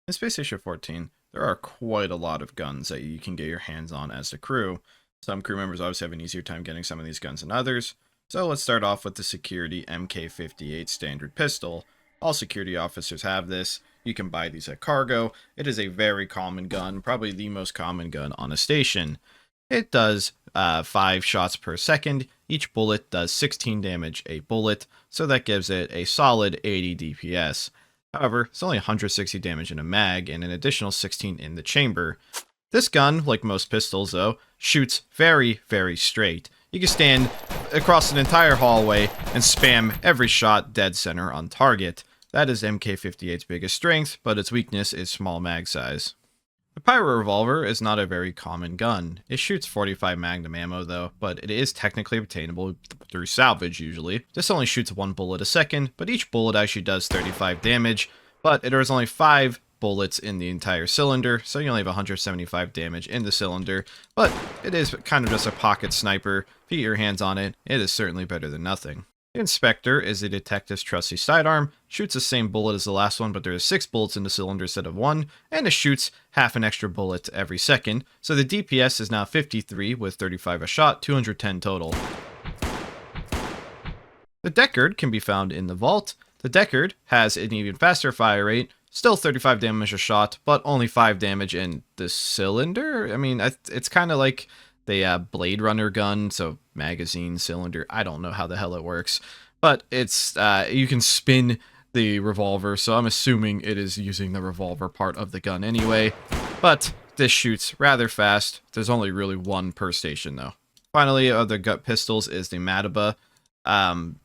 In Space Station 14, there are quite a lot of guns that you can get your hands on as the crew. Some crew members obviously have an easier time getting some of these guns than others. So let's start off with the Security MK58 standard pistol. All security officers have this. You can buy these at cargo. It is a very common gun, probably the most common gun on a station. It does 5 shots per second. Each bullet does 16 damage a bullet, so that gives it a solid 80 DPS. However, it's only 160 damage in a mag and an additional 16 in the chamber. This gun, like most pistols though, shoots very, very straight. You can stand across an entire hallway and spam every shot dead center on target. That is MK58's biggest strength, but its weakness is small mag size. The Pyro Revolver is not a very common gun. It shoots 45 magnum ammo though, but it is technically obtainable through salvage usually. This only shoots 1 bullet a second, but each bullet actually does 35 damage, but there is only 5 bullets in the entire cylinder, so you only have 175 damage in the cylinder, but it is kind of just a pocket sniper. If you get your hands on it, it is certainly better than nothing. The Inspector is the detective's trusty sidearm, shoots the same bullet as the last one, but there are 6 bullets in the cylinder instead of 1, and it shoots half an extra bullet every second, so the DPS is now 53 with 35 a shot, 210 total. The Deckard can be found in the vault. The Deckard has an even faster fire rate, still 35 damage a shot, but only 5 damage in the cylinder? I mean, it's kind of like the Blade Runner gun, so magazine, cylinder, I don't know how the hell it works. But it's, you can spin the revolver, so I'm assuming it is using the revolver part of the gun anyway. But this shoots rather fast. There's only really 1 per station though. Finally, of the gut pistols is the Mateba.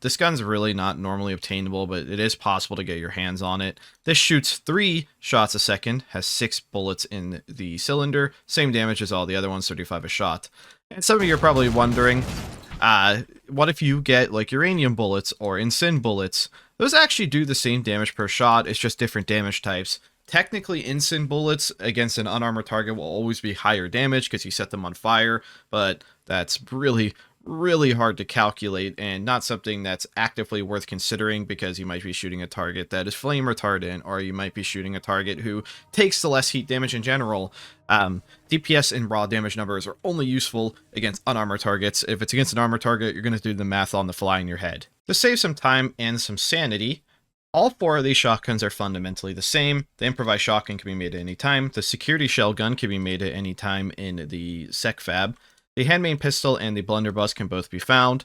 This gun's really not normally obtainable, but it is possible to get your hands on it. This shoots 3 shots a second, has 6 bullets in the cylinder, same damage as all the other ones, 35 a shot. And some of you are probably wondering, what if you get like uranium bullets or Ensign bullets? Those actually do the same damage per shot, it's just different damage types. Technically, Ensign bullets against an unarmored target will always be higher damage because you set them on fire, but that's really hard to calculate and not something that's actively worth considering because you might be shooting a target that is flame retardant, or you might be shooting a target who takes the less heat damage in general. DPS and raw damage numbers are only useful against unarmored targets. If it's against an armored target, you're going to do the math on the fly in your head. To save some time and some sanity, all 4 of these shotguns are fundamentally the same. The Improvised Shotgun can be made at any time. The Security Shell Gun can be made at any time in the SecFab. The Handmade Pistol and the Blunderbuss can both be found.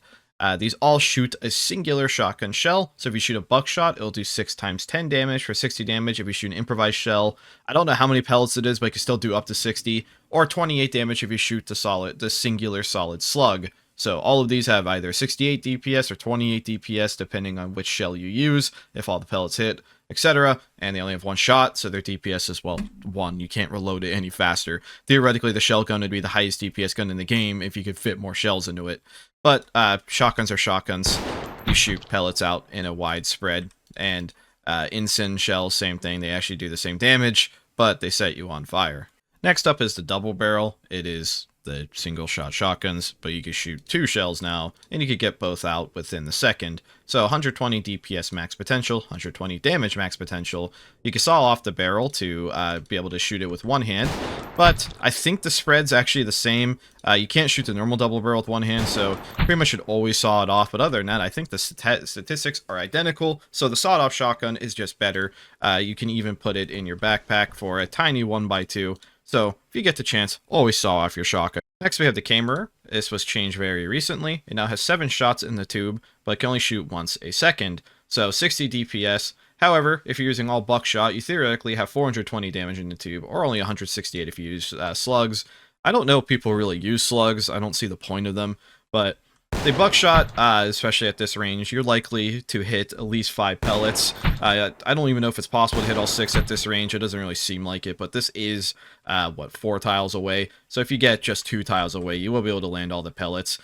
These all shoot a singular shotgun shell, so if you shoot a Buckshot, it'll do 6 times 10 damage for 60 damage. If you shoot an improvised shell, I don't know how many pellets it is, but it can still do up to 60, or 28 damage if you shoot the singular solid slug. So all of these have either 68 DPS or 28 DPS, depending on which shell you use, if all the pellets hit, etc. And they only have 1 shot, so their DPS is, well, 1. You can't reload it any faster. Theoretically, the shell gun would be the highest DPS gun in the game if you could fit more shells into it. But shotguns are shotguns. You shoot pellets out in a wide spread. And Ensign shells, same thing. They actually do the same damage, but they set you on fire. Next up is the double barrel. It is the single shot shotguns, but you can shoot 2 shells now, and you could get both out within the second. So 120 DPS max potential, 120 damage max potential. You can saw off the barrel to be able to shoot it with 1 hand, but I think the spread's actually the same. You can't shoot the normal double barrel with 1 hand, so you pretty much should always saw it off, but other than that, I think the statistics are identical, so the sawed-off shotgun is just better. You can even put it in your backpack for a tiny 1x2, so if you get the chance, always saw off your shotgun. Next we have the Kammerer. This was changed very recently. It now has 7 shots in the tube, but can only shoot once a second, so 60 DPS. However, if you're using all Buckshot, you theoretically have 420 damage in the tube, or only 168 if you use Slugs. I don't know if people really use Slugs, I don't see the point of them, but the Buckshot, especially at this range, you're likely to hit at least 5 pellets. I don't even know if it's possible to hit all 6 at this range. It doesn't really seem like it, but this is, 4 tiles away. So if you get just 2 tiles away, you will be able to land all the pellets.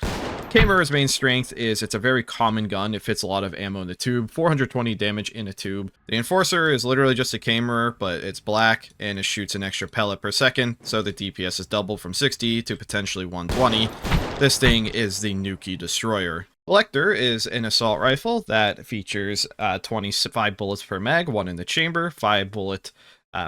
Kammerer's main strength is it's a very common gun. It fits a lot of ammo in the tube, 420 damage in a tube. The Enforcer is literally just a Kammerer, but it's black, and it shoots an extra pellet per second, so the DPS is doubled from 60 to potentially 120. This thing is the Nuki Destroyer. Lecter is an assault rifle that features 25 bullets per mag, 1 in the chamber, 5 bullet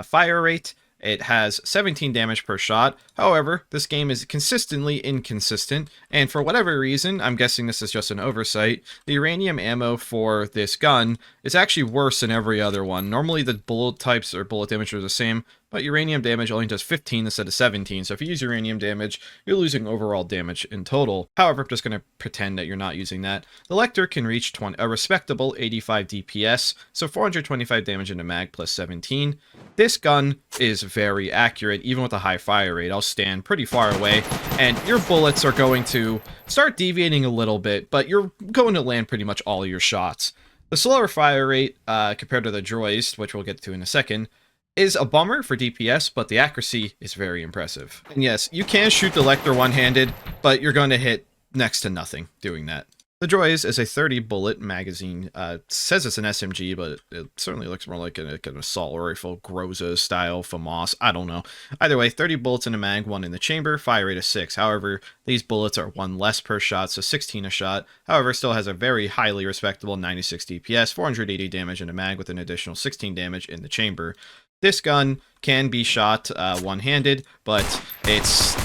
fire rate. It has 17 damage per shot. However, this game is consistently inconsistent, and for whatever reason, I'm guessing this is just an oversight, the uranium ammo for this gun is actually worse than every other one. Normally the bullet types or bullet damage are the same, but uranium damage only does 15 instead of 17, so if you use uranium damage, you're losing overall damage in total. However, I'm just going to pretend that you're not using that. The Lecter can reach a respectable 85 DPS, so 425 damage in a mag plus 17. This gun is very accurate, even with a high fire rate. I'll stand pretty far away, and your bullets are going to start deviating a little bit, but you're going to land pretty much all of your shots. The slower fire rate, compared to the Drozd, which we'll get to in a second, is a bummer for DPS, but the accuracy is very impressive. And yes, you can shoot the Lecter one-handed, but you're going to hit next to nothing doing that. The Drozd is a 30-bullet magazine. Says it's an SMG, but it certainly looks more like an assault rifle, Groza style, FAMAS, I don't know. Either way, 30 bullets in a mag, 1 in the chamber, fire rate of 6. However, these bullets are 1 less per shot, so 16 a shot. However, still has a very highly respectable 96 DPS, 480 damage in a mag with an additional 16 damage in the chamber. This gun can be shot one-handed, but it's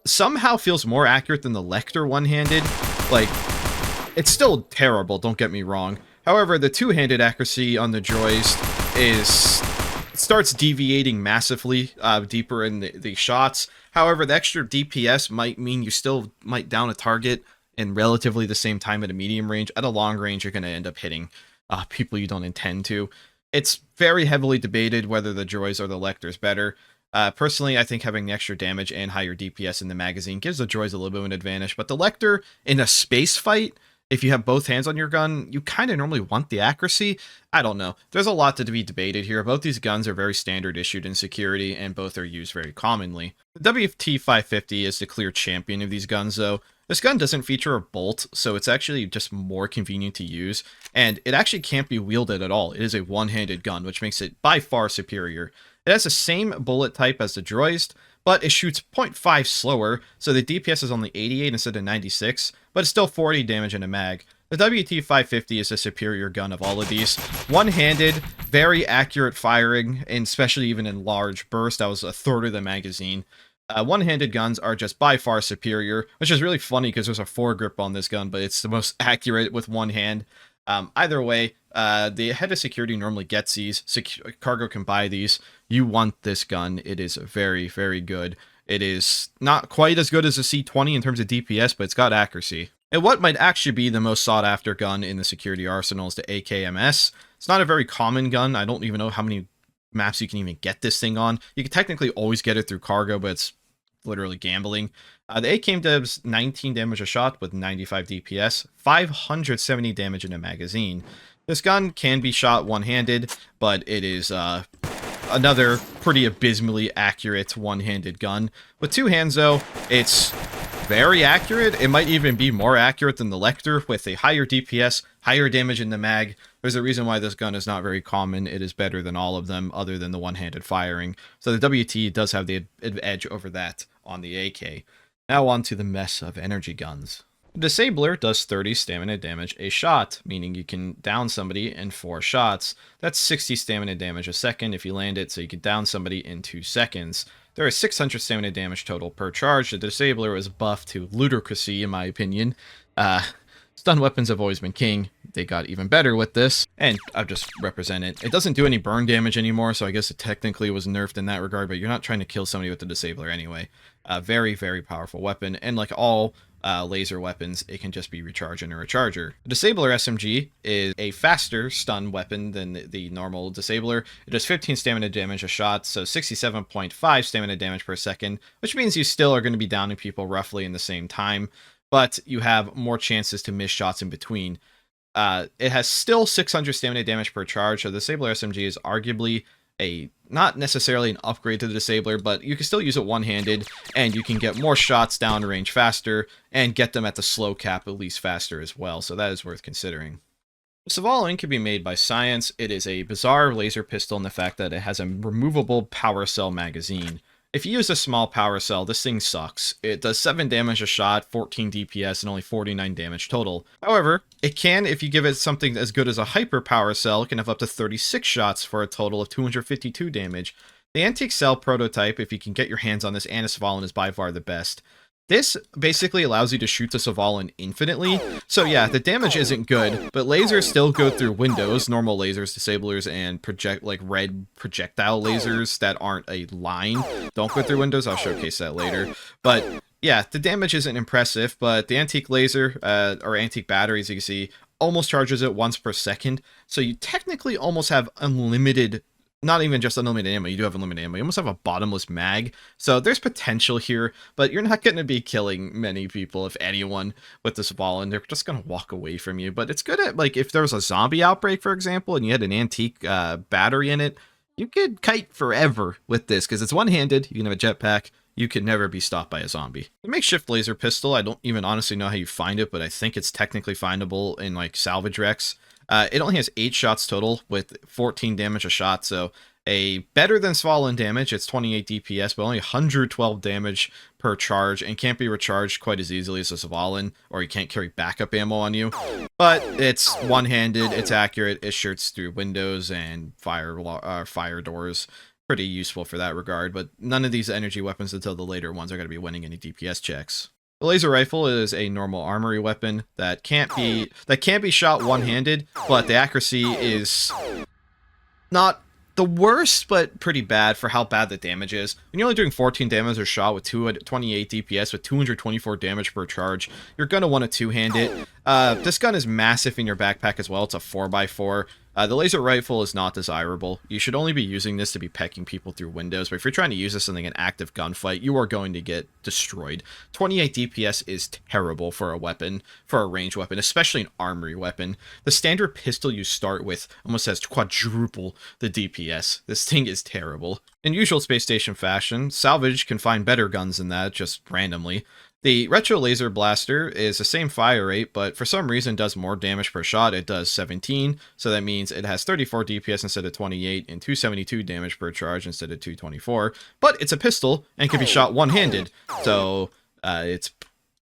somehow feels more accurate than the Lecter one-handed. Like, it's still terrible, don't get me wrong. However, the two-handed accuracy on the Drozd starts deviating massively deeper in the shots. However, the extra DPS might mean you still might down a target in relatively the same time at a medium range. At a long range, you're going to end up hitting people you don't intend to. It's very heavily debated whether the Drozd or the Lecter is better. Personally, I think having the extra damage and higher DPS in the magazine gives the Drozd a little bit of an advantage, but the Lecter, in a space fight, if you have both hands on your gun, you kind of normally want the accuracy. I don't know. There's a lot to be debated here. Both these guns are very standard issued in security, and both are used very commonly. The WT-550 is the clear champion of these guns, though. This gun doesn't feature a bolt, so it's actually just more convenient to use, and it actually can't be wielded at all. It is a one-handed gun, which makes it by far superior. It has the same bullet type as the Drozd, but it shoots 0.5 slower, so the DPS is only 88 instead of 96, but it's still 40 damage in a mag. The WT-550 is a superior gun of all of these. One-handed, very accurate firing, and especially even in large bursts. That was a third of the magazine. One-handed guns are just by far superior, which is really funny because there's a foregrip on this gun, but it's the most accurate with one hand. Either way, the head of security normally gets these. Cargo can buy these. You want this gun. It is very, very good. It is not quite as good as a C20 in terms of DPS, but it's got accuracy. And what might actually be the most sought-after gun in the security arsenal is the AKMS. It's not a very common gun. I don't even know how many maps you can even get this thing on. You can technically always get it through cargo, but it's literally gambling. The AKM does 19 damage a shot with 95 DPS, 570 damage in a magazine. This gun can be shot one-handed, but it is another pretty abysmally accurate one-handed gun. With two hands, though, it's very accurate. It might even be more accurate than the Lecter with a higher DPS, higher damage in the mag. There's a reason why this gun is not very common. It is better than all of them other than the one-handed firing. So the WT does have the edge over that on the AK. Now on to the mess of energy guns. The Disabler does 30 stamina damage a shot, meaning you can down somebody in 4 shots. That's 60 stamina damage a second if you land it, so you can down somebody in 2 seconds. There is 600 stamina damage total per charge. The Disabler was buffed to ludicrousy, in my opinion. Stun weapons have always been king. They got even better with this, and I'll just represent it. It doesn't do any burn damage anymore, so I guess it technically was nerfed in that regard, but you're not trying to kill somebody with the Disabler anyway. Very, very powerful weapon, and like all laser weapons, it can just be recharged in a recharger. The Disabler SMG is a faster stun weapon than the normal Disabler. It does 15 stamina damage a shot, so 67.5 stamina damage per second, which means you still are going to be downing people roughly in the same time, but you have more chances to miss shots in between. It has still 600 stamina damage per charge, so the Disabler SMG is arguably not necessarily an upgrade to the Disabler, but you can still use it one-handed, and you can get more shots down range faster, and get them at the slow cap at least faster as well, so that is worth considering. The Svalinn can be made by science. It is a bizarre laser pistol in the fact that it has a removable power cell magazine. If you use a small power cell, this thing sucks. It does 7 damage a shot, 14 DPS, and only 49 damage total. However, it can, if you give it something as good as a hyper power cell, it can have up to 36 shots for a total of 252 damage. The Antique Cell prototype, if you can get your hands on this, and a Svalinn, is by far the best. This basically allows you to shoot the Svalinn infinitely. So yeah, the damage isn't good, but lasers still go through windows, normal lasers, disablers, and red projectile lasers that aren't a line don't go through windows. I'll showcase that later. But yeah, the damage isn't impressive, but the antique laser, or antique battery, as you can see, almost charges it once per second. So you technically almost have unlimited, not even just unlimited ammo, you do have unlimited ammo. You almost have a bottomless mag. So there's potential here, but you're not going to be killing many people, if anyone, with this Svalinn. They're just going to walk away from you. But it's good at, like, if there was a zombie outbreak, for example, and you had an antique battery in it, you could kite forever with this, because it's one-handed, you can have a jetpack, you can never be stopped by a zombie. The Makeshift Laser Pistol, I don't even honestly know how you find it, but I think it's technically findable in, like, salvage wrecks. It only has 8 shots total with 14 damage a shot, so a better than Svalinn damage. It's 28 DPS, but only 112 damage per charge, and can't be recharged quite as easily as a Svalinn, or you can't carry backup ammo on you. But it's one-handed, it's accurate, it shoots through windows and fire doors. Pretty useful for that regard, but none of these energy weapons until the later ones are going to be winning any DPS checks. The laser rifle is a normal armory weapon that can't be shot one-handed, but the accuracy is not the worst, but pretty bad for how bad the damage is. When you're only doing 14 damage a shot with 28 DPS with 224 damage per charge, you're going to want to two-hand it. This gun is massive in your backpack as well. It's a 4x4. The laser rifle is not desirable. You should only be using this to be pecking people through windows, but if you're trying to use this in an active gunfight, you are going to get destroyed. 28 DPS is terrible for a weapon, for a ranged weapon, especially an armory weapon. The standard pistol you start with almost has quadruple the DPS. This thing is terrible. In usual space station fashion, salvage can find better guns than that, just randomly. The Retro Laser Blaster is the same fire rate, but for some reason does more damage per shot. It does 17, so that means it has 34 DPS instead of 28, and 272 damage per charge instead of 224. But it's a pistol, and can be shot one-handed, so it's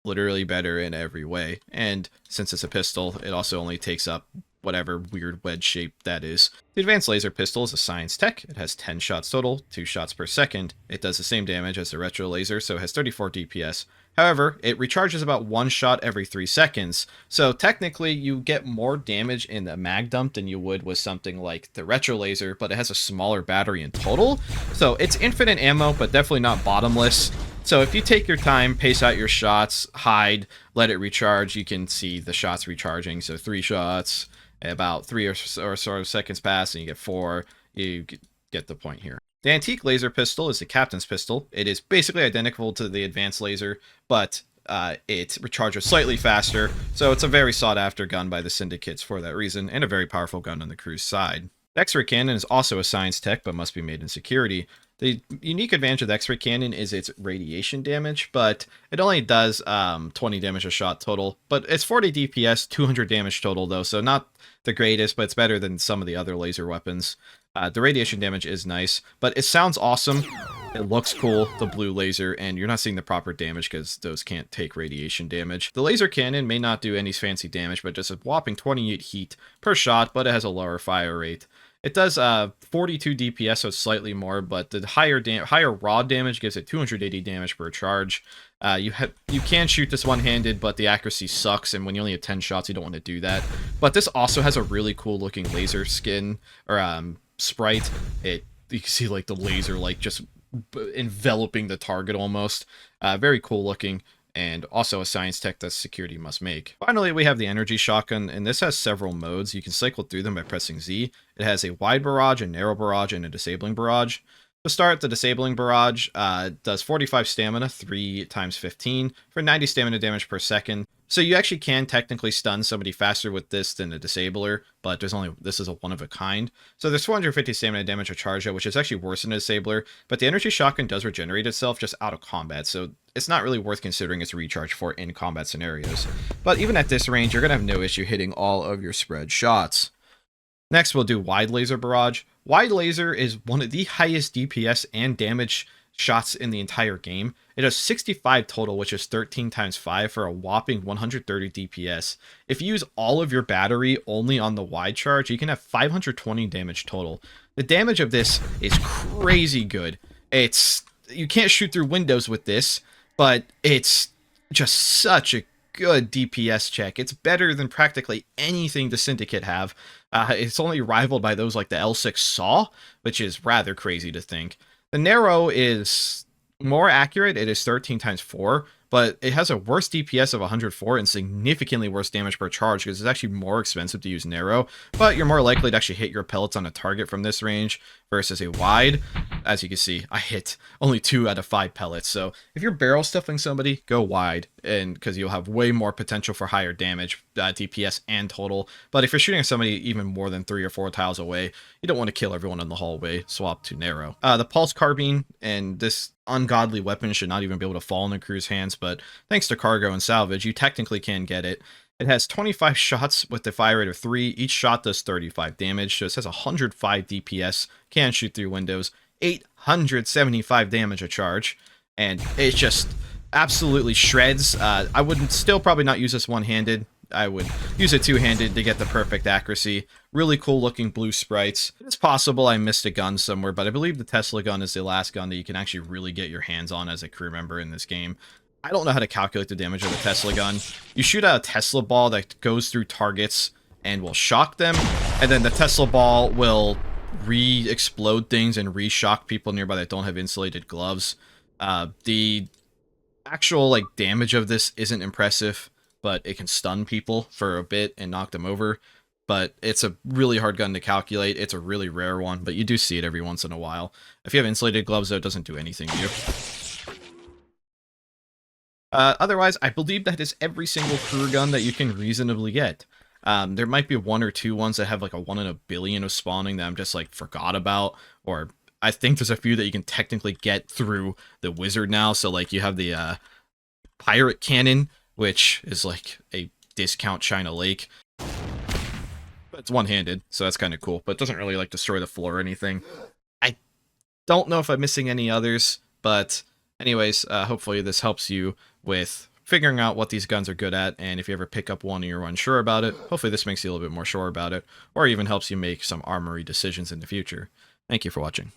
literally better in every way. And since it's a pistol, it also only takes up whatever weird wedge shape that is. The Advanced Laser Pistol is a science tech. It has 10 shots total, 2 shots per second. It does the same damage as the Retro Laser, so it has 34 DPS. However, it recharges about 1 shot every 3 seconds, so technically you get more damage in the mag dump than you would with something like the Retro Laser, but it has a smaller battery in total, so it's infinite ammo, but definitely not bottomless. So if you take your time, pace out your shots, hide, let it recharge, you can see the shots recharging, so 3 shots, about 3 or so seconds pass, and you get 4, you get the point here. The Antique Laser Pistol is the Captain's Pistol. It is basically identical to the Advanced Laser, but it recharges slightly faster, so it's a very sought-after gun by the syndicates for that reason, and a very powerful gun on the crew's side. The X-Ray Cannon is also a science tech, but must be made in security. The unique advantage of the X-Ray Cannon is its radiation damage, but it only does 20 damage a shot total, but it's 40 DPS, 200 damage total though, so not the greatest, but it's better than some of the other laser weapons. The radiation damage is nice, but it sounds awesome. It looks cool, the blue laser, and you're not seeing the proper damage because those can't take radiation damage. The laser cannon may not do any fancy damage, but just a whopping 28 heat per shot, but it has a lower fire rate. It does 42 DPS, so it's slightly more, but the higher raw damage gives it 280 damage per charge. You can shoot this one-handed, but the accuracy sucks, and when you only have 10 shots, you don't want to do that. But this also has a really cool-looking laser skin, or sprite. You can see like the laser like just enveloping the target almost. Very cool looking, and also a science tech that security must make. Finally, we have the energy shotgun, and this has several modes. You can cycle through them by pressing Z. It has a wide barrage, a narrow barrage, and a disabling barrage. To start, the disabling barrage does 45 stamina, 3 times 15, for 90 stamina damage per second. So you actually can technically stun somebody faster with this than a disabler, but this is a one of a kind. So there's 450 stamina damage a charge, which is actually worse than a disabler, but the energy shotgun does regenerate itself just out of combat, so it's not really worth considering its recharge for in combat scenarios. But even at this range, you're going to have no issue hitting all of your spread shots. Next, we'll do Wide Laser Barrage. Wide Laser is one of the highest DPS and damage shots in the entire game. It has 65 total, which is 13 times 5 for a whopping 130 DPS. If you use all of your battery only on the wide charge, you can have 520 damage total. The damage of this is crazy good. You can't shoot through windows with this, but it's just such a good DPS check. It's better than practically anything the Syndicate have. It's only rivaled by those like the L6 Saw, which is rather crazy to think. The Narrow is more accurate. It is 13 times 4, but it has a worse DPS of 104 and significantly worse damage per charge because it's actually more expensive to use Narrow, but you're more likely to actually hit your pellets on a target from this range versus a wide. As you can see, I hit only 2 out of 5 pellets, so if you're barrel stuffing somebody, go wide, and because you'll have way more potential for higher damage, DPS and total. But if you're shooting somebody even more than 3 or 4 tiles away, you don't want to kill everyone in the hallway. Swap to Narrow. The Pulse Carbine and this ungodly weapon should not even be able to fall in the crew's hands, but thanks to cargo and salvage, you technically can get it. It has 25 shots with the fire rate of 3. Each shot does 35 damage, so it says 105 DPS, can shoot through windows, 875 damage a charge, and it just absolutely shreds. I would still probably not use this one-handed. I would use it two-handed to get the perfect accuracy. Really cool looking blue sprites. It's possible I missed a gun somewhere, but I believe the Tesla gun is the last gun that you can actually really get your hands on as a crew member in this game. I don't know how to calculate the damage of the Tesla gun. You shoot out a Tesla ball that goes through targets and will shock them, and then the Tesla ball will re-explode things and re-shock people nearby that don't have insulated gloves. The actual like damage of this isn't impressive, but it can stun people for a bit and knock them over. But it's a really hard gun to calculate. It's a really rare one, but you do see it every once in a while. If you have insulated gloves, though, it doesn't do anything to you. Otherwise, I believe that is every single crew gun that you can reasonably get. There might be 1 or 2 ones that have like a 1 in a billion of spawning that I'm just like forgot about, or I think there's a few that you can technically get through the wizard now. So like you have the pirate cannon, which is like a discount China Lake. But it's one-handed, so that's kind of cool, but it doesn't really like destroy the floor or anything. I don't know if I'm missing any others, but anyways, hopefully this helps you with figuring out what these guns are good at, and if you ever pick up one and you're unsure about it, hopefully this makes you a little bit more sure about it, or even helps you make some armory decisions in the future. Thank you for watching.